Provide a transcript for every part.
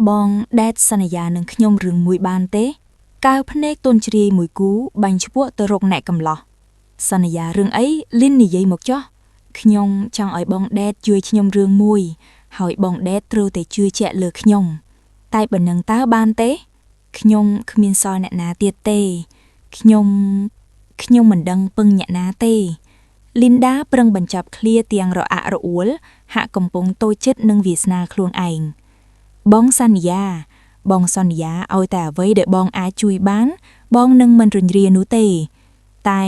បងแดดសន្យានឹងខ្ញុំរឿងមួយបានទេកៅភ្នែកទន់ជ្រាយមួយគូបាញ់ឈ្ពក់ទៅរកអ្នកកំឡោះសន្យារឿងអីលីននិយាយមកចុះខ្ញុំចង់ឲ្យបងแดดជួយខ្ញុំរឿងមួយហើយបងแดดត្រូវតែជឿជាក់លើខ្ញុំតែបើនឹងតើបានទេខ្ញុំគ្មានសល់អ្នកណាទៀតទេខ្ញុំមិនដឹងពឹងអ្នកណាទេលីនដាប្រឹងបញ្ចប់ឃ្លាទាំងរអាក់រអួលហាក់កំពុងតូចចិត្តនឹងវាសនាខ្លួនឯងបងសន្យាឲ្យតែអ្វីដែលបងអាចជួយបានបងនឹងមិនរញរានោះទេតែ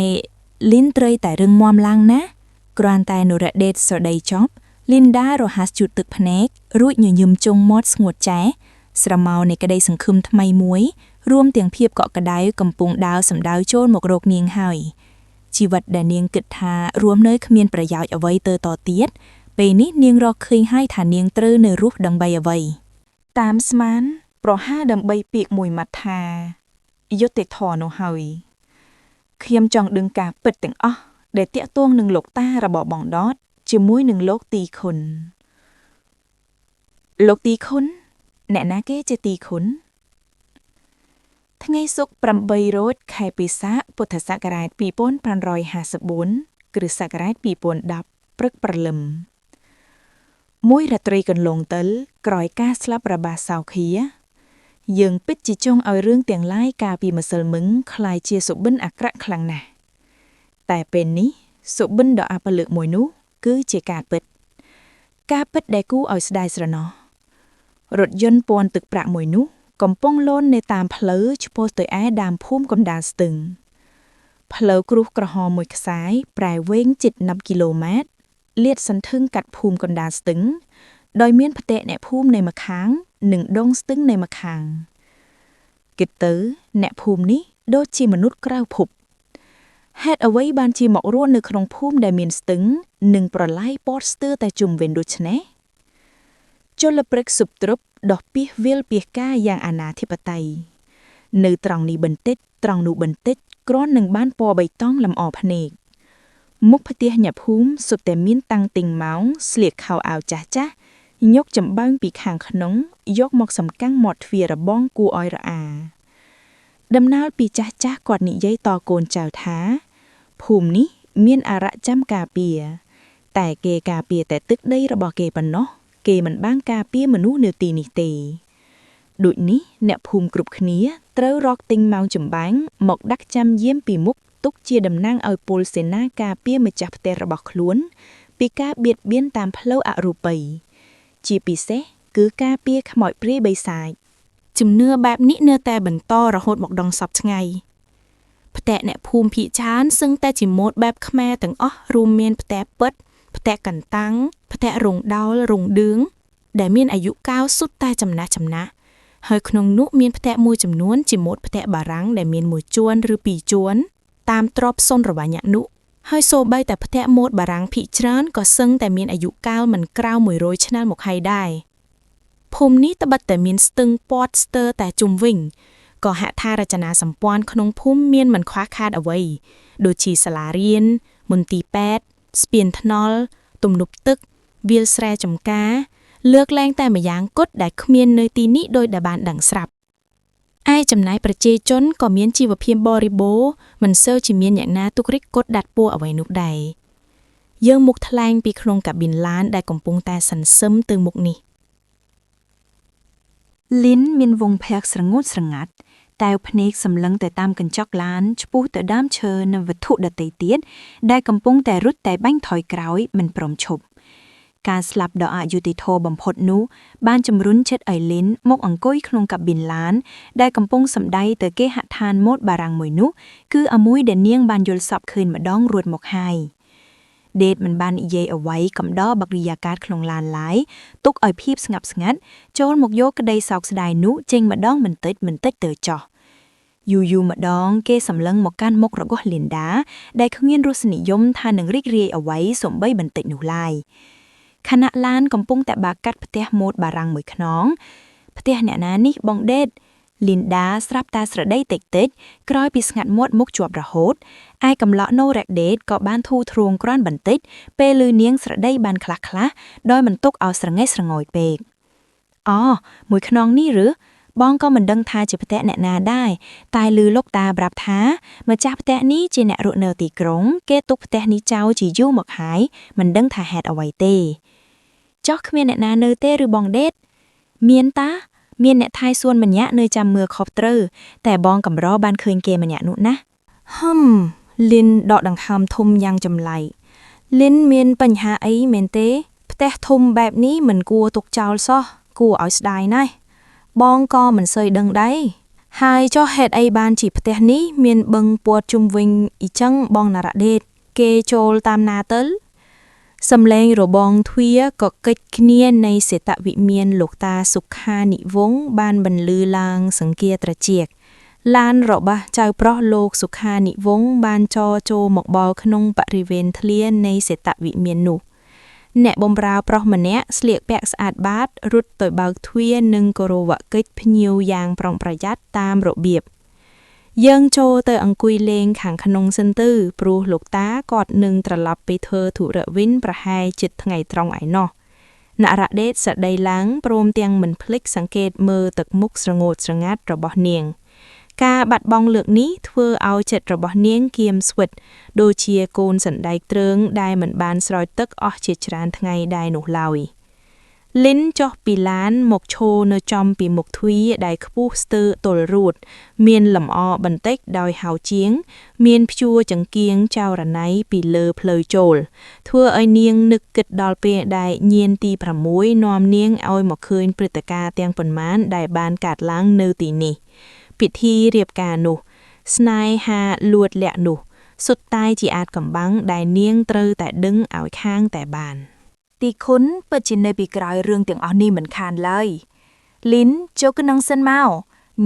លីនត្រូវតែរឹងមាំឡើងណាគ្រាន់តែនរ៉ាដេតស្រដីចប់លីនដារហ័សជូតទឹកភ្នែករួចញញឹមចុងមាត់ស្ងួតចែស្រមោលនៃក្តីសង្ឃឹមថ្មីមួយរួមទាំងភាពកក់ក្ដៅកំពុងដើរសម្ដៅចូលមករកនាងហើយជីវិតដែលនាងគិតថារួមនៅគ្មានប្រយោជន៍អ្វីទៅតទៀតពេលនេះនាងរកឃើញហើយថានាងត្រូវនៅរស់ដើម្បីអ្វីតាមស្មានប្រហែលដើម្បីពាក្យមួយម៉ាត់ថាយុត្តិធម៌នោះហើយខ្ញុំចង់ដឹងការពិតទាំងអស់ដែលតាក់ទងនឹងលោកតារបស់បងដតជាមួយនឹងលោកទីខុនអ្នកណាគេជាទីខុនថ្ងៃសុក្រ8រោចខែពិសាខពុទ្ធសករាជ2554គ្រិស្តសករាជ2010ព្រឹកព្រលឹមមួយរាត្រីកន្លងទៅក្រោយការស្លាប់របស់សោខាយើងពិតជាចង់ឲ្យរឿងទាំងឡាយកាលពីម្សិលមិញคล้ายជាសុបិនអាក្រក់ខ្លាំងណាស់តែពេលនេះសុបិនដ៏អពលឹកមួយនោះគឺជាការពិតដែលគួរឲ្យស្ដាយស្រណោះរថយន្តពណ៌ទឹកប្រាក់មួយនោះកំពុងលន់នៅតាមផ្លូវឆ្ពោះទៅឯដើមភូមិកណ្ដាលស្ទឹងផ្លូវគ្រួសក្រហមមួយខ្សែប្រែវែងជិត10គីឡូម៉ែត្រលាតសន្ធឹងកាត់ភូមិកណ្ដាលស្ទឹងដោយមានផ្ទៃអ្នកភូមិនៅម្ខាងនិងដងស្ទឹងនៅម្ខាងគិតទៅអ្នកភូមិនេះដូចជាមនុស្សក្រៅភពហេតុអ្វីបានជាមករស់នៅក្នុងភូមិដែលមានស្ទឹងនិងប្រឡាយពណ៌ស្ទើរតែជុំវិញដូច្នេះជលព្រឹកសុបទ្រុបដោះពីវិលពីការយ៉ាងអនាធិបតេយ្យនៅត្រង់នេះបន្តិចត្រង់នោះបន្តិចគ្រាន់នឹងបានពណ៌បៃតងលម្អភ្នែកមុខផ្ទះអ្នកភូមិសុទ្ធតែមានតាំងទីងម៉ោងស្លៀកខោអាវចាស់យកចម្បាំងពីខាងក្នុងយកមកសំកាំងមាត់ទ្វាររបងគួរឲ្យរអាដំណើរពីចាស់គាត់និយាយតកូនចៅថាភូមិនេះមានអារក្សចាំការពារតែគេការពារតែទឹកដីរបស់គេប៉ុណ្ណោះគេមិនបានការពារមនុស្សនៅទីនេះទេដូចនេះអ្នកភូមិគ្រប់គ្នាត្រូវរកទិញម៉ោងចម្បាំងមកដាក់ចាំយាមពីមុខទុកជាតំណាងឲ្យពលសេនាការពារម្ចាស់ផ្ទះរបស់ខ្លួនពីការបៀតបៀនតាមផ្លូវអរូបីជាពិសេសគឺការពារខ្មោចព្រាយបិសាចជំនឿបែបនេះនៅតែបន្តរហូតមកដល់សព្វថ្ងៃផ្ទះអ្នកភូមិភាគច្រើនសឹងតែជាម៉ូដបែបខ្មែរទាំងអស់រួមមានផ្ទះពិតផ្ទះកន្តាំងផ្ទះរងដោលរងឌឿងដែលមានអាយុកាលសុទ្ធតែចំណាស់ហើយក្នុងនោះមានផ្ទះមួយចំនួនជាម៉ូដផ្ទះបារាំងដែលមានមួយជួនឬពីរជួនតាមទ្របសុនរវញ្ញនុហើយសូម្បីតែផ្ទះម៉ូដបារាំងភាគច្រើនក៏សឹងតែមានអាយុកាលមិនក្រៅ100ឆ្នាំមកហើយដែរភូមិនេះត្បិតតែមានស្ទឹងព័ទ្ធស្ទើរតែជុំវិញក៏ហេដ្ឋារចនាសម្ព័ន្ធក្នុងភូមិមានមិនខ្វះខាតអ្វីដូចជាសាលារៀនមន្ទីរពេទ្យស្ពានថ្នល់ទំនប់ទឹកវាលស្រែចម្ការលើកលែងតែម្យ៉ាងគត់ដែលគ្មាននៅទីនេះដោយដែលបានដឹងស្រាប់ឯចំណាយប្រជាជនក៏មានជីវភាពបរិបូរណ៍មិនសូវជាមានអ្នកណាទុករិះគត់ដាច់ពួរអ្វីនោះដែរយើងមកថ្លែងពីក្នុងកាប៊ីនឡានដែលកំពុងតែសន្សឹមទៅមុខនេះលីនមានវងភ័ក្រស្រងូតស្រងាត់តែភ្នែកសម្លឹងទៅតាមកញ្ចក់ឡានឆ្ពោះទៅដើមឈើនិងវត្ថុដទៃទៀតដែលកំពុងតែរត់តែបាញ់ថយក្រោយមិនព្រមឈប់ការស្លាប់ដ៏អយុត្តិធម៌បំផុតនោះបានជំរុញចិត្តឲ្យលីនមកអង្គុយក្នុងកាប៊ីនឡានដែលកំពុងសម្ដែងទៅគេហដ្ឋានម៉ូដបារាំងមួយនោះគឺអាមួយដែលនាងបានយល់សប្តិឃើញម្ដងរួចមកហើយដេតមិនបាននិយាយអ្វីកំដរបរិយាកាសក្នុងឡានឡើយទុកឲ្យភាពស្ងប់ស្ងាត់ចូលមកយកក្តីសោកស្ដាយនោះចេញម្ដងបន្តិចទៅចោះយូរម្ដងគេសម្លឹងមកកាន់មុខរបស់លីនដាដែលគ្មានរសនិយមថានឹងរីករាយអ្វីសូម្បីបន្តិចនោះឡើយខណៈឡានកំពុងតែបាកាត់ផ្ទះម៉ូដបារាំងមួយខ្នងផ្ទះអ្នកណានេះបងដេតលីនដាស្រាប់តែស្រដីតិចក្រោយពីស្ងាត់មាត់មុខជាប់រហូតឯកំឡោះណូរ៉ាក់ដេតក៏បានធូរទ្រង់គ្រាន់បន្តិចពេលឮនាងស្រដីបានខ្លះដោយមិនទុកឲ្យស្រងេះស្រងោចពេក อ๋อมวยขนองนี่หรือบ้องก็มันดังทาจะพะแตะแนะนาได้ตายลือลกตาบรับท้ามาจากพะแตะนี้จีแนะรุเนอตีกรงเกตุกพะแตะนี้เจ้าจียู่หมกหายมันดังทาแฮดเอาไว้เต้จอกเมียนแนะนาเนอเต้หรือบองเด็ดเมียนตาเมียนแนะทายส่วนมันยะเนยจำมือคอปเตอร์แต่บองกับรอบานเคยเกมันยะนุนะลินดอกดังคำทุมยังจำไหลลินเมียนปัญหาไอ้เมนเต้พะแตะทุมแบบนี้เหมือนกลัวตกเจ้าซะกลัวเอาสได้ไงบองก็มันเซยดังได้หายcho head ai ban chỉพะแตะนี้เมียนเบิงปวดจุมวิงอีจังบองนาระเดชเกโจลตามนาเตลสำแรงรบองทวียก็เกิดขึ้นในเสตวิเมียนหลกตาสุขานิวงบ้านบรรลือลางสังเกียตระเจียกลานรบะเจ้าเพราะโลกสุขานิวงบ้านจอโจหมกบอขนงบริเวณทะเลในเสตวิเมียนนุแหนบมราวเพราะมันเนี้ยเสลียกแปกสะอาดบาดรุดต่อยบางทวียหนึ่งกโรวะเกิดพยิวยางปรองประยัดตามระเบียบยังโจเตออังกุยเลงขังขนงเซนตื้อปรูหลกตากอดหนึ่งตรลับไปเธอถูระวินประหายจิตไงตรองไอนอนาระเดชสะใดล้างโปรมเตียงเหมือนพลิกสังเกตมือตึกมุกสงดสงัดระบอเนียงกาบัดบองเหลือกนี้เพื่อเอาเจ็ดระบอเนียงเกียมสวิดโดเชียโกนสันไดเตริงได้เหมือนบานสรอยตึกออกเฉียดจรานไงได้หนุลอยลิ้นจอกปีล้านหมกโชเนจอมปีหมกทวีได้ขบูสเตอร์ตลรูดเมียนหล่ำอบันเต็กดอยหาวเจียงเมียนพิชัวจังเกียงเจ้าระไนปีเลอเพลยโจลทั่วไอเนียงนึกกึดดอลเปได้เยียนตีพระมุ้ยนอมเนียงเอาหมกคืนปริตกาเตียงปนม้านได้บานกาดล้างเนตีนี่ปิดที่เรียบกาหนุสไนฮาลวดแหละหนุสุดตายจีอาจกำบังได้เนียงเตรแต่ดึงเอาข้างแต่บานตีคุ้นเปิดจินในปีกลายเรื่องเตียงเอานี่เหมือนคานเลยลิ้นโจกนังเส้นเมา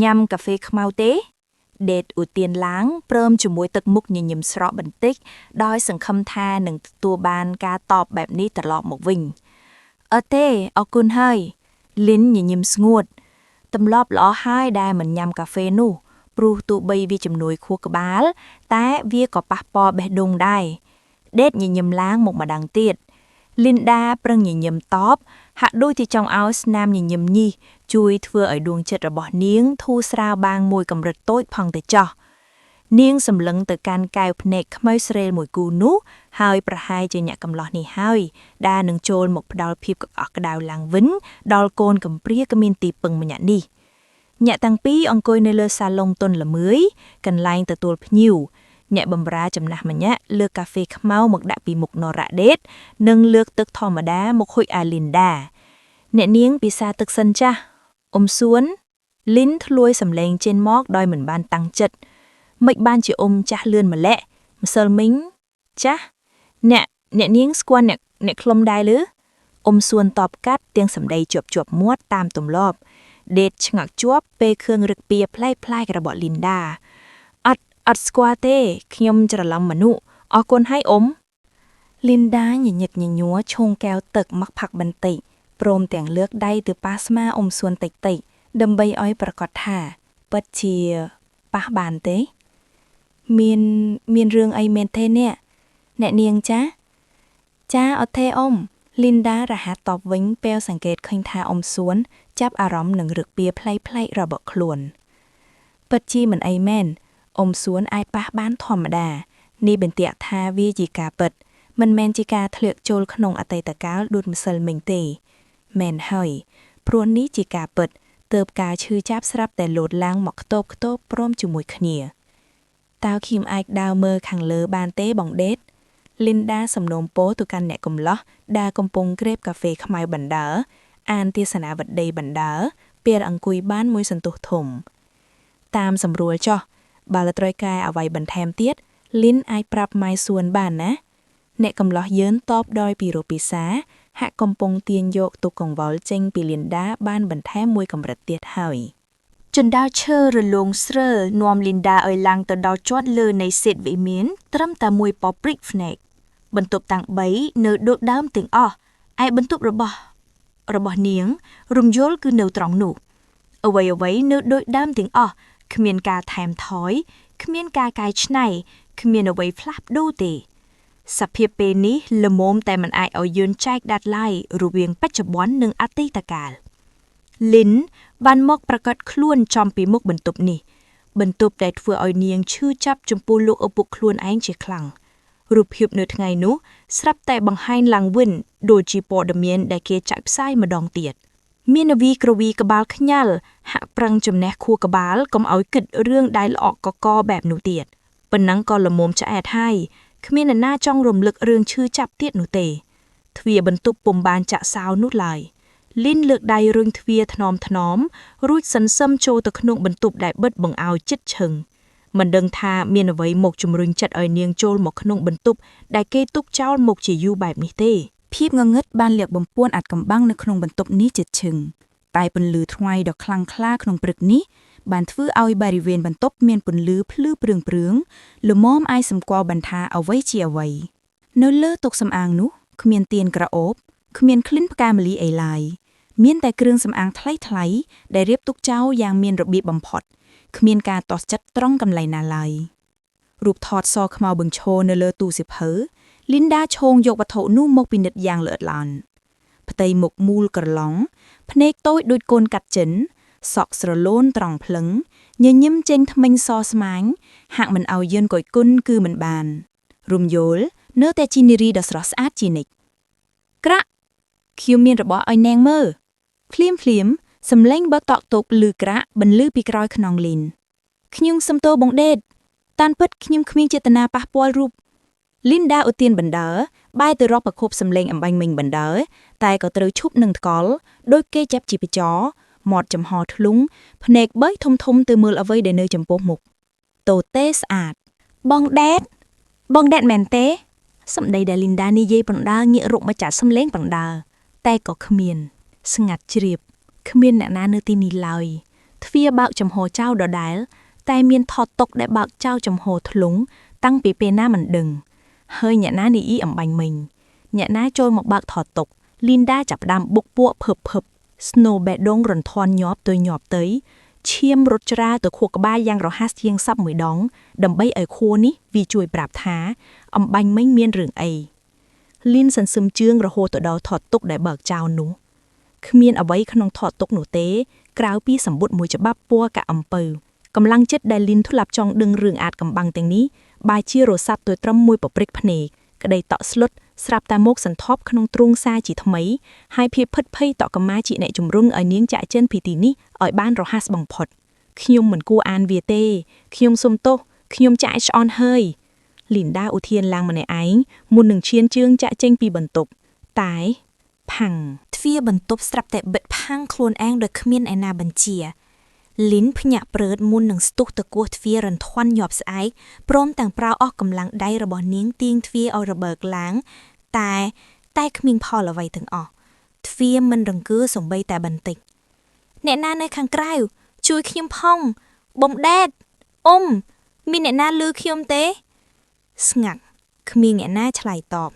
ยำกาแฟขมาวเต้เด็ดอุเตียนล้างเพิ่มจุมวยตึกมุกยิมสระบันติกดอยสังคำทาหนึ่งตัวบานกาตอบแบบนี้ตลอดหมกวิ่งเต้เอากุนให้ลิ้นยิมสงวดตำรอบล้อให้ได้เหมือนยำกาแฟนู่ปรูตูใบวีจำนวยคัวกบาลแต่เวียก็ปะปอแบบดงได้เด็ดยิมล้างหมกมาดังเตียดลินดาเปร่งยิมตอบหักด้วยที่จองเอาสนามยิมยี่จุยเถื่อไอดวงเจ็ดระบอเนียงทูสราวบางมวยกำรัดโต้พังแต่จ่อเนียงสำลังแต่การกายพเนกไม่เสรมวยกูนุหายประหายจะหยะกำลอนี่หายดาหนึ่งโจรหมกดาวพิบกับออกดาวหลังวินดอลโกนกับเปรี้ยกมินตีปึงมันหยะนี่หยะตังปีองกอยในเลือซาลงต้นละเมยกันไล่แต่ตัวพยิวnhẹ bầm ra chấm nát mà nhá lược cà phê khmau mực đã bị mục nọ rạ đết nâng lược tức thò mà đá một khối Alinda nhẹ niếng bị xa tức sân cha xuống lín thlôi sầm lên trên móc đôi mình ban tăng chật mệnh ban chỉ cha lươn mà lẹ mà sờ mính cha nhẹ niếng squan nhẹ klom đai lứ xuống tọp cát tiếng sầm đầy chuột muốt tam tùm lọp đết ngạc chuop pe khương rực bia playกระบอกลินดาอัดสควาเต้ขยมจระลำมนุออกคนให้ลินดาหยิกยัวชงแก้วตึกมักผักบันติโปรมแต่งเลือกได้ตือปาสมาส่วนติดำใบอ้อยประกอบท่าเปิดเชียปะบานเต้เมียนเรื่องไอเมนเทเนี่ยแน่เนียงจ้าเอาเทลินดาระหัตตอบวิ่งเปลวสังเกตคังทาส่วนจับอารมณ์หนึ่งรึกเปียไพลระเบิดคลวนเปิดชีเหมือนไอแมนสวนไอปะบ้านธรรมดานี่เป็นเตียทาวีจิกาเปิดมันแมนจิกาเถลือกโจลขนงอตัยตะก้าดูดมเซลเมงเตแมนเฮยพรวนนี้จิกาเปิดเติบกาชื่อจับสรับแต่โหลดล้างหมอกโตบพร้อมจุมวยขเนียตาวคิมไอดาวเมอร์ขังเลอบานเต้บองเดดลินดาสำนมโป้ตุกันแหนกลมล้อดากมปงเกรบกาแฟขมายบันดาอ่านเทศนาวัดใดบันดาเปียรอังกุยบ้านมวยสันตุถมตามสำรวจจ่อบาลตรอยกายเอาไว้บันแทมเตียดลิ้นไอปรับไม้ส่วนบ้านนะเนกำล้อเยินตอบดอยปีโรปีสาหักกำปงเตียนโยกตุกของวอลเจงปีเลียนดาบ้านบันแทมมวยกำรัดเตียดหอยจนดาวเชอร์ลงเสรนวมลินดาเอยลังตอดาวจอดเลยในเศษวิมินตรัมตามวยปอปริกฟเนกบรรทุกต่างใบเนื้อโดดดามติงไอบรรทุกระบเนียงรุมโยลคือเนื้อตรองหนูเอาไว้เนื้อโดดดามติงขมีนกาแถมถอยขมีนกากายชไนขมีนเอาไว้ฟลับดูตีสับเพียเปนี้ละโมมแต่มันไอเอายืนแจกดัดไล่รูเวียงปัจจุบันหนึ่งอาทิตย์กาล ลิ้นบ้านมกประกาศคล้วนจอมปีมุกบรรทุบนี่บรรทุบได้ធ្វើឲ្យនាងឈឺចាប់ចំពោះលោកឪពុកខ្លួនឯងជាខ្លាំងរូបភាពនៅថ្ងៃនោះស្រាប់តែបង្ហាញឡើងវិញដូចជាព័ត៌មានដែលគេចាក់ផ្សាយម្ដងទៀតមាននាវីក្រវីក្បាលខ្ញាល់ហាក់ប្រឹងជំនះខួរក្បាលកុំឲ្យគិតរឿងដែលល្អកកបែបនោះទៀតប៉ុណ្ណឹងក៏ល្មមឆ្អែតហើយគ្មានអ្នកណាចង់រំលឹករឿងឈឺចាប់ទៀតនោះទេទ្វារបន្ទប់ពុំបានចាក់សោនោះឡើយលីនលើកដៃរុញទ្វារថ្នមរួចសន្សឹមចូលទៅក្នុងបន្ទប់ដែលបិទបង្អោយជិតឈឹងមិនដឹងថាមានអ្វីមកជំរុញចិត្តឲ្យនាងចូលមកក្នុងបន្ទប់ដែលគេទុកចោលមកជាយូរបែបនេះទេភាពងងឹតបានលាក់បំពួនអាថ៌កំបាំងនៅក្នុងបន្ទប់នេះជិតឈឹងតែពន្លឺថ្ងៃដ៏ខ្លាំងក្លាក្នុងព្រឹកនេះបានធ្វើឲ្យបរិវេណបន្ទប់មានពន្លឺភ្លឺព្រឿងល្មមអាចសម្គាល់បានថាអ្វីជាអ្វីនៅលើតុសម្អាងនោះគ្មានទៀនក្រអូបគ្មានក្លិនផ្កាម្លីអីឡើយមានតែគ្រឿងសម្អាងថ្លៃៗដែលរៀបទុកចោលយ៉ាងមានរបៀបបំផុតគ្មានការទាស់ចិត្តត្រង់កន្លែងណាឡើយរូបថតសខ្មៅបឹងឈរនៅលើទូសៀវភៅលីនដាឈោងយកវត្ថុនោះមកពិនិត្យយ៉ាងល្អិតល្អន់ផ្ទៃមុខមូលក្រឡង់ភ្នែកតូចដូចកូនកាត់ចិនសក់ស្រលូនត្រង់ភ្លឹងញញឹមចេញថ្មិញសស្មាញហាក់មិនឲ្យយឺនកុយគុណគឺមិនបានរំយល់នៅតែជីនារីដ៏ស្រស់ស្អាតជានិច្ចក្រាក់ខ្ញុំមានរបស់ឲ្យនាងមើលភ្លាមសំឡេងបើតក់តុកលឺក្រាក់បន្លឺពីក្រោយខ្នងលីនខ្ញុំសំទោបងដេតតានពិតខ្ញុំគ្មានចេតនាប៉ះពាល់រូបលីនដាឧទានបណ្ដើបែរទៅរកប្រគប់សំឡេងអំបញ្ញមិញបណ្ដើតែក៏ត្រូវឈប់នឹងថ្កល់ដោយគេចាប់ជីបចរមាត់ចំហធ្លុងភ្នែកបីធំទៅមើលអ្វីដែលនៅចំពោះមុខតូទេស្អាតបងដេតមែនទេសម្ដីដែលលីនដានិយាយបណ្ដើងាករកមកចាត់សំឡេងបណ្ដើតែក៏គ្មានស្ងាត់ជ្រាបគ្មានអ្នកណានៅទីនេះឡើយទ្វារបើកចំហចោលដដែលតែមានថតតុកដែលបើកចោលចំហធ្លុងតាំងពីពេលណាមិនដឹងហើយអ្នកណានិយាយអំបញ្ញមិញអ្នកណាចូលមកបើកថតតុកលីនដាចាប់ផ្ដើមបុកពួកភឹបស្នូបេះដូងរន្ធាន់ញាប់ទៅឈាមរត់ច្រាលទៅខួរក្បាលយ៉ាងរហ័សជាងសពមួយដងដើម្បីឲ្យខួរនេះវាជួយប្រាប់ថាអំបញ្ញមិញមានរឿងអីលីនសន្សឹមជើងរហូតទៅដល់ថតតុកដែលបើកចោលនោះគ្មានអ្វីក្នុងថតតុកនោះទេក្រៅពីសម្បុត្រមួយច្បាប់ពណ៌កាក់អំពៅកម្លាំងចិត្តដែលលីនធ្លាប់ចង់ដឹងរឿងអាតកំបាំងទាំងនេះបែរជារសាត់ទៅត្រឹមមួយប៉ព្រិចភ្នែកក្តីតក់ស្លុតស្រាប់តែមកសន្ទប់ក្នុងទ្រូងសារជាថ្មីហើយភាពភិតភ័យតក់កម្មាជាអ្នកជំរុញឲ្យនាងចាក់ចិនពីទីនេះឲ្យបានរហ័សបំផុតខ្ញុំមិនគួរអានវាទេខ្ញុំសុំទោសខ្ញុំចាក់ឆ្អន់ហើយលីនដាឧទានឡើងម្នាក់ឯងមុននឹងឈានជើងចាក់ចេញពីបន្ទប់តែផាំងទ្វារបន្ទប់ស្រាប់តែបិទផាំងខ្លួនឯងដោយគ្មានឯណាបញ្ជាលីនភ្ញាក់ព្រឺតមុននឹងស្ទុះទៅគោះទ្វាររន្ធាន់ញាប់ស្អែកព្រមទាំងប្រើអស់កម្លាំងដៃរបស់នាងទាញទ្វារឲ្យរបើកឡើងតែគ្មានផលអ្វីទាំងអស់ទ្វារមិនរង្គើសំបីតែបន្តិចអ្នកណានៅខាងក្រៅជួយខ្ញុំផងបំដេតមានអ្នកណាឮខ្ញុំទេស្ងាត់គ្មានអ្នកណាឆ្លើយតប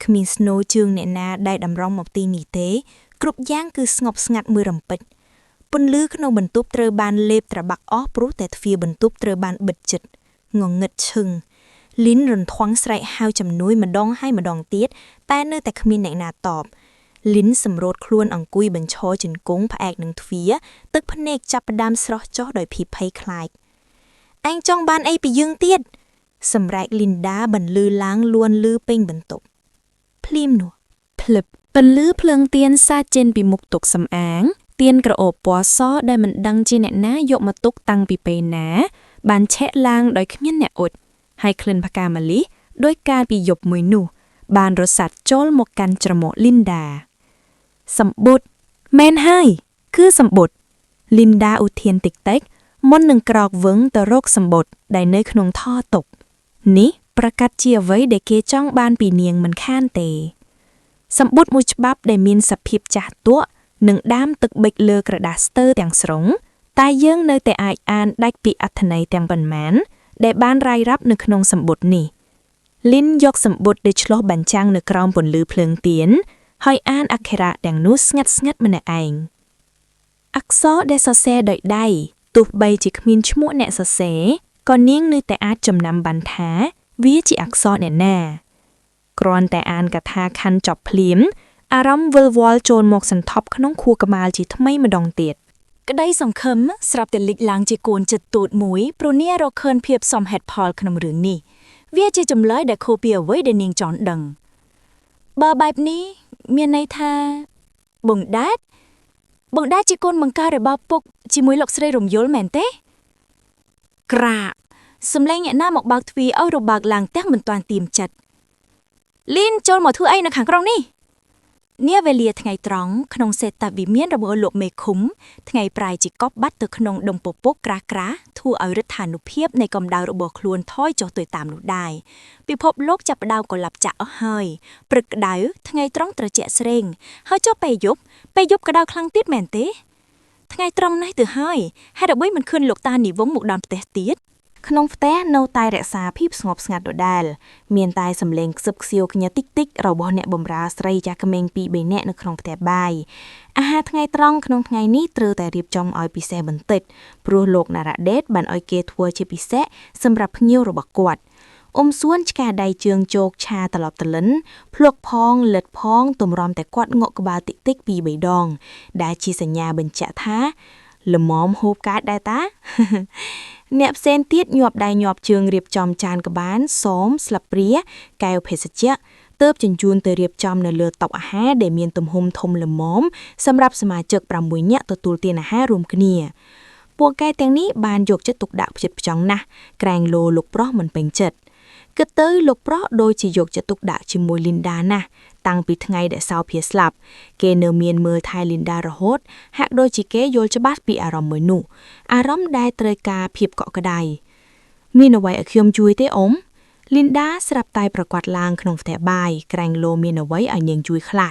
គ្មានស្នូជើងអ្នកណាដែលតម្រង់មកទីនេះទេគ្រប់យ៉ាងគឺស្ងប់ស្ងាត់មួយរំពេចពន្លឺក្នុងបន្ទប់ត្រូវបានលេបត្របាក់អស់ព្រោះតែទ្វារបន្ទប់ត្រូវបានបិទជិតងងឹតឈឹងលីនរន្ធាន់ស្រែកហៅជំនួយម្ដងហើយម្ដងទៀតតែនៅតែគ្មានអ្នកណាតបលីនសម្រួតខ្លួនអង្គុយបញ្ឈរជង្គង់ផ្អែកនឹងទ្វារទឹកភ្នែកចាប់ផ្ដើមស្រស់ចុះដោយភាពភ័យខ្លាចឯងចង់បានអីពីយើងទៀតសម្រែកលីនដាបន្លឺឡើងលួនលឺពេញបន្ទប់ភ្លាមនោះភ្លឹបពន្លឺភ្លើងទៀនសាចេញពីមុខតុសម្អាងទៀនក្រអូបពណ៌សដែលមិនដឹងជាអ្នកណាយកមកទុកតាំងពីពេលណាបានឆែកឡើងដោយគ្មានអ្នកអ៊ុតហើយក្លិនផ្កាម្លិះដោយកាលពីយប់មួយនោះបានរសាត់ចូលមកកាន់ច្រមុះលីនដាសម្បុត្រមែនហើយគឺសម្បុត្រលីនដាឧទានតិចមុននឹងក្រោកវឹងទៅរកសម្បុត្រដែលនៅក្នុងថតុកនេះប្រកាសជាអ្វីដែលគេចង់បានពីនាងមិនខានទេសម្បុត្រមួយច្បាប់ដែលមានសភាពចាស់ទក់និងដាមទឹកបិចលើក្រដាសស្ទើរទាំងស្រុងតែយើងនៅតែអាចអានដាច់ពីអត្ថន័យទាំងប៉ុន្មានដែលបានរាយរាប់នៅក្នុងសម្បុត្រនេះលីនយកសម្បុត្រដែលឆ្លុះបញ្ចាំងនៅក្រោមពន្លឺភ្លើងទៀនហើយអានអក្ខរទាំងនោះស្ងាត់ម្នាក់ឯងអក្សរដែលសរសេរដោយដៃទោះបីជាគ្មានឈ្មោះអ្នកសរសេរក៏នាងនៅតែអាចចំណាំបានថាវាជាអក្សរអ្នកណាគ្រាន់តែអានកថាខណ្ឌចប់ភ្លាម អារម្មណ៍វិលវល់ចូលមកសន្ទប់ក្នុងខួរក្បាលជាថ្មីម្ដងទៀតក្តីសង្ឃឹមស្រាប់តែលេចឡើងជាកូនចិត្តទូតមួយព្រោះនាងរកឃើញភាពសមហេតុផលក្នុងរឿងនេះវាជាចម្លើយដែលខុសពីអ្វីដែលនាងចង់ដឹងបើបែបនេះមានន័យថាបងដាជាកូនបង្ការរបស់ពុកជាមួយលោកស្រីរំយល់មែនទេក្រាកសំឡេងអ្នកណាមកបើកទ្វារឲ្យរបើកឡើងទាំងមិនទាន់ទៀមចិត្តលីនចូលមកធ្វើអីនៅខាងក្រុងនេះនាវេលាថ្ងៃត្រង់ក្នុងសេតវិមានរបស់លោកមេឃុំថ្ងៃប្រែជាកប់បាត់ទៅក្នុងដុំពពកក្រាស់ធ្វើឲ្យរដ្ឋានុភាពនៃកម្ដៅរបស់ខ្លួនថយចុះទៅតាមនោះដែរពិភពលោកចាប់ផ្ដើមកលាប់ចាក់អស់ហើយព្រឹកក្ដៅថ្ងៃត្រង់ត្រជាក់ស្រេងហើយចុះពេលយប់ក្ដៅខ្លាំងទៀតមែនទេថ្ងៃត្រង់នេះទៅហើយហេតុអ្វីមិនឃើញលោកតានិវងមកដល់ផ្ទះទៀតក្នុងផ្ទះនៅតែរក្សាភាពស្ងប់ស្ងាត់ដដែលមានតែសំឡេងខ្សឹបខ្សៀវគ្នាតិចៗរបស់អ្នកបម្រើស្រីចាស់ក្មេង2-3នាក់នៅក្នុងផ្ទះបាយអាហារថ្ងៃត្រង់ក្នុងថ្ងៃនេះត្រូវតែរៀបចំឲ្យពិសេសបន្តិចព្រោះលោកណារ៉ាដេតបានឲ្យគេធ្វើជាពិសេសសម្រាប់ភ្ញៀវរបស់គាត់សួនឆ្កាដៃជើងជោកឆាត្រឡប់ត្រលិនភ្លុកផងលិតផងទម្រាំតែគាត់ងក់ក្បាលតិចៗ2-3ដងដែលជាសញ្ញាបញ្ជាក់ថាល្មមហូបកាចដែរតាអ្នកផ្សេងទៀតញាប់ដៃញាប់ជើងរៀបចំចានក្បានសមស្លាបព្រាកែវភេសជ្ជៈទើបជញ្ជូនទៅរៀបចំនៅលើតុអាហារដែលមានទំហំធំល្មមសម្រាប់សមាជិក6នាក់ទទួលទានអាហាររួមគ្នាពួកកែទាំងនេះបានយកចិត្តទុកដាក់ផ្ចិតផ្ចង់ណាស់ក្រែងលោលោកប្រុសមិនពេញចិត្តគិតទៅលោកប្រុសដូចជាយកចិត្តទុកដាក់ជាមួយលីនដាណាស់តាំងពីថ្ងៃដែលសោភាស្លាប់គេនៅមានមើលថែលីនដារហូតហាក់ដូចជាគេយល់ច្បាស់ពីអារម្មណ៍មួយនោះអារម្មណ៍ដែលត្រូវការភាពកក់ក្ដៅមានអ្វីឲ្យខ្ញុំជួយទេអ៊ំលីនដាស្រាប់តែប្រកាសឡើងក្នុងផ្ទះបាយក្រែងលោមានអ្វីឲ្យនាងជួយខ្លះ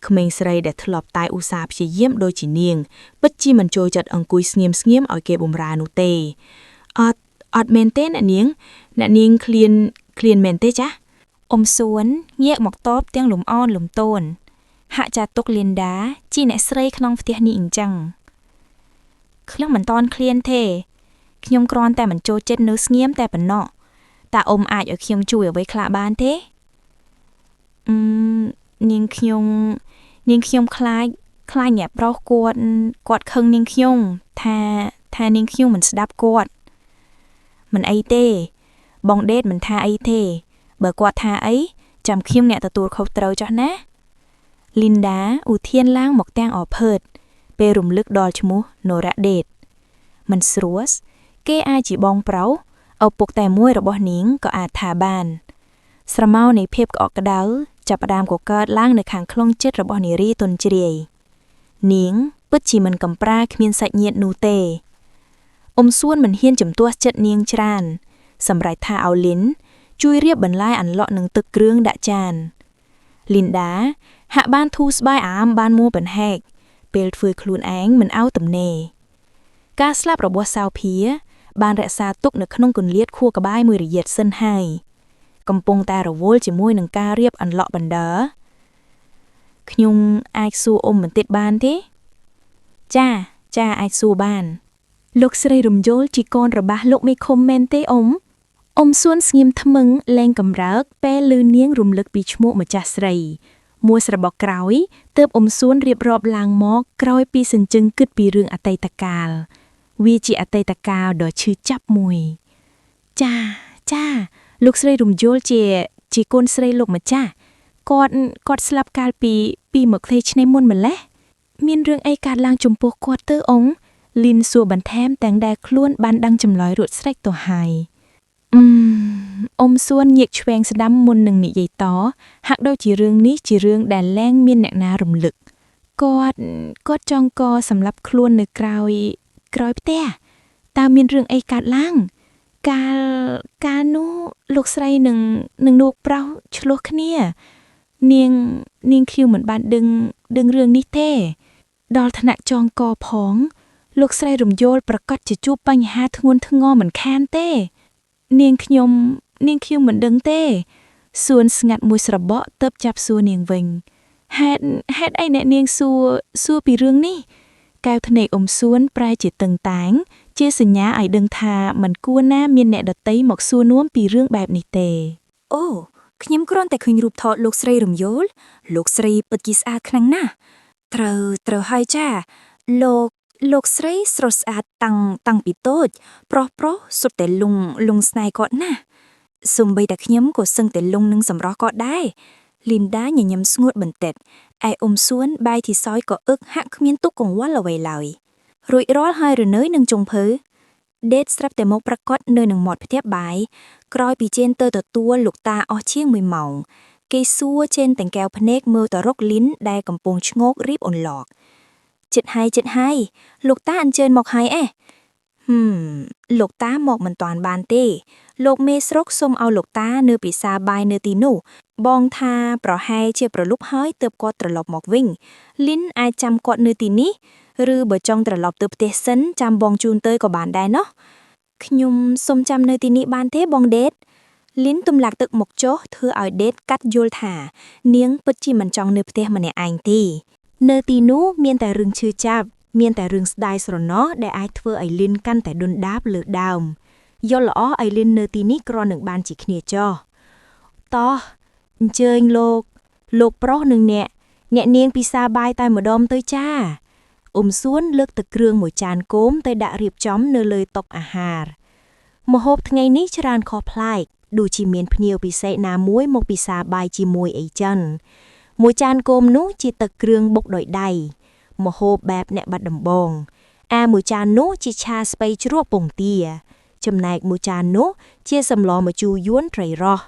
ក្មេងស្រីដែលធ្លាប់តែឧស្សាហ៍ព្យាយាមដូចជានាងពិតជាមិនចូលចិត្តអង្គុយស្ងៀមឲ្យគេបម្រើនោះទេអត់មែនទេអ្នកនាងឃ្លានមែនទេចាសួនងាកមកតបទាំងលំអនលំទោនហាក់ចាត់ទុកលីនដាជាអ្នកស្រីក្នុងផ្ទះនេះអញ្ចឹងខ្ញុំមិនតន់ឃ្លានទេខ្ញុំគ្រាន់តែមិនចូលចិត្តនៅស្ងៀមតែប៉ុណ្ណោះតើអាចឲ្យខ្ញុំជួយអ្វីខ្លះបានទេនាងខ្ញុំខ្លាចអ្នកប្រុសគាត់ខឹងនាងខ្ញុំថានាងខ្ញុំមិនស្ដាប់គាត់មិនអីទេបងដេតមិនថាអីទេបើគាត់ថាអីចាំខ្ញុំអ្នកទទួលខុសត្រូវចុះណាលីនដាឧទានឡើងមកទាំងអភើតពេលរំលឹកដល់ឈ្មោះណូរ៉ាដេតមិនស្រួលគេអាចជាបងប្រុសឪពុកតែមួយរបស់នាងក៏អាចថាបានស្រមោលនៃភាពក្អកក្ដៅចាប់ផ្ដើមកកើតឡើងនៅខាងក្នុងចិត្តរបស់នារីទន់ជ្រាយនាងពិតជាមិនកំប្រាគ្មានសាច់ញាតិនោះទេសួនមិនហ៊ានជំទាស់ចិត្តនាងច្រើនសម្រេចថាឲ្យលីនជួយរៀបបន្លែអានឡក់នឹងទឹកគ្រឿងដាក់ចានលីនដាហាក់បានធូរស្បាយអាមបានមួបន្ហែកពេលធ្វើខ្លួនឯងមិនឲ្យទំនេរការស្លាប់របស់សៅភាបានរក្សាទុកនៅក្នុងគន្លាតខួរក្បាលមួយរយៈសិនហើយកំពុងតែរវល់ជាមួយនឹងការរៀបអានឡក់បណ្ដើខ្ញុំអាចសួរបន្តិចបានទេចាអាចសួរបានលោកស្រីរំយល់ជាកូនរបស់លោកមេឃុំមែនទេសួនស្ងៀមថ្មឹងលែងកំរើកពេលឮនាងរំលឹកពីឈ្មោះម្ចាស់ស្រីមួយស្របក្រោយទើបសួនរៀបរាប់ឡើងមកក្រោយពីសញ្ជឹងគិតពីរឿងអតីតកាលវាជាអតីតកាលដ៏ឈឺចាប់មួយចាលោកស្រីរំយល់ជាកូនស្រីលោកម្ចាស់គាត់ស្លាប់កាលពីមកផ្លេឆ្នាំមុនម្លេះមានរឿងអីកើតឡើងចំពោះគាត់ទៅលីនសួរបន្ថែមទាំងដែលខ្លួនបានដឹងចម្លើយរួចស្រេចទៅហើយសួនញៀកឆ្វេងស្ដាំមុននឹងនិយាយតហាក់ដូចជារឿងនេះជារឿងដែលលែងមានអ្នកណារំលឹកគាត់ចង់កសម្រាប់ខ្លួននៅក្រោយផ្ទះតើមានរឿងអីកើតឡើងកាលនោះលោកស្រីនឹងនួកប្រុសឆ្លោះគ្នានាងខ្ញុំមិនបានដឹងរឿងនេះទេដល់ថ្នាក់ចងកផងលោកស្រីរំយល់ប្រកាសជាជួបបញ្ហាធ្ងន់ធ្ងរមិនខានទេនាងខ្ញុំមិនដឹងទេសួនស្ងាត់មួយស្របក់ទើបចាប់សួរនាងវិញហេតុអីអ្នកនាងសួរពីរឿងនេះកែវភ្នែកសួនប្រែជាតឹងតែងជាសញ្ញាឲ្យដឹងថាមិនគួរណាមានអ្នកដតីមកសួរនាំពីរឿងបែបនេះទេ ខ្ញុំគ្រាន់តែឃើញរូបថតលោកស្រីរំយោលលោកស្រីពិតជាស្អាតខ្លាំងណាស់ត្រូវហើយចាលោកស្រីស្រស់ស្អាតតាំងពីតូចប្រុសសុទ្ធតែលងស្នេហ៍គាត់ណាស់សូម្បីតែខ្ញុំក៏សឹងតែលងនឹងសម្រស់គាត់ដែរលីនដាញញឹមស្ងួតបន្តិចឯអ៊ុំសួនបាយទីសោយក៏អឹកហាក់គ្មានទុកកង្វល់អ្វីឡើយរួចរាល់ហើយរនើយនឹងចុងភៅដេតស្រាប់តែមកប្រកាសនៅនឹងមាត់ផ្ទះបាយក្រោយពីចេនទៅទទួលលោកតាអស់ជាង1ម៉ោងគេសួរចេនទាំងកែវភ្នែកមើលទៅរកលីនដែលកំពុងឈ្ងោករៀបអន្លក់ចិត្តហើយលោកតាអញ្ជើញមកហើយលោកតាមកមិនទាន់បានទេលោកមេស្រុកសុំឲ្យលោកតានៅពិសាបាយនៅទីនោះបងថាប្រហែលជាប្រលប់ហើយទើបគាត់ត្រឡប់មកវិញលីនអាចចាំគាត់នៅទីនេះឬបើចង់ត្រឡប់ទៅផ្ទះសិនចាំបងជូនទៅក៏បានដែរណោះខ្ញុំសុំចាំនៅទីនេះបានទេបងដេតលីនទម្លាក់ទឹកមកចុះធ្វើឲ្យដេតកាត់យល់ថានាងពិតជាមិនចង់នៅផ្ទះម្នាក់ឯងទេនៅទីនោះមានតែរឿងឈឺចាប់មានតែរឿងស្ដាយស្រណោះដែលអាចធ្វើឲ្យលីនកាន់តែដុនដាបលើដើមយល់ល្អឲ្យលីននៅទីនេះគ្រាន់នឹងបានជាគ្នាចោះតោះអញ្ជើញលោកប្រុសនិងអ្នកនាងពិសាបាយតែម្ដងទៅចាអ៊ុំសួនលើកទឹកគ្រឿងមួយចានគោមទៅដាក់រៀបចំនៅលើតុអាហារម្ហូបថ្ងៃនេះច្រើនខុសប្លែកដូចជាមានភ្ញៀវពិសេសណាមួយមកពិសាបាយជាមួយអីចឹងមួយចានគោមនោះជាទឹកគ្រឿងបុកដោយដៃម្ហូបបែបអ្នកបាត់ដំបងមួយចាននោះជាឆាស្ពៃជ្រក់ពងទាចំណែកមួយចាននោះជាសម្លម្ជូរយួនត្រីរ៉ស់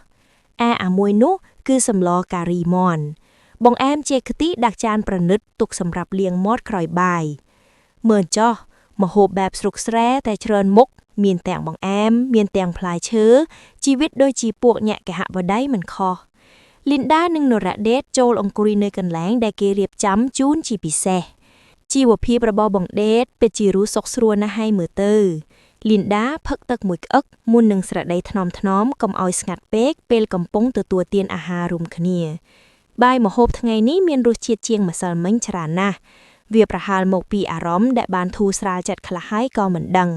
អាមួយនោះគឺសម្លការីមាន់បងអែមជាខ្ទិះដាក់ចានប្រណិតទុកសម្រាប់លាងមាត់ក្រោយបាយមើលចោះម្ហូបបែបស្រុកស្រែតែច្រើនមុខមានទាំងបង្អែមមានទាំងផ្លែឈើជីវិតដូចជាពួកញាក់កហបតីមិនខុសលីនដានិងនរ៉ាដេតចូលអង្គុយនៅកន្លែងដែលគេរៀបចំជូនជាពិសេសជីវភាពរបស់បងដេតពិតជារស់សុខស្រួលណាស់ហើយមើលទៅលីនដាផឹកទឹកមួយក្អឹកមុននឹងស្រដីថ្នមកុំឲ្យស្ងាត់ពេកពេលកំពុងទទួលទានអាហាររួមគ្នាបាយម្ហូបថ្ងៃនេះមានរសជាតិជាងម្សិលមិញច្រើនណាស់វាប្រហែលមកពីអារម្មណ៍ដែលបានធូរស្រាលចិត្តខ្លះហើយក៏មិនដឹង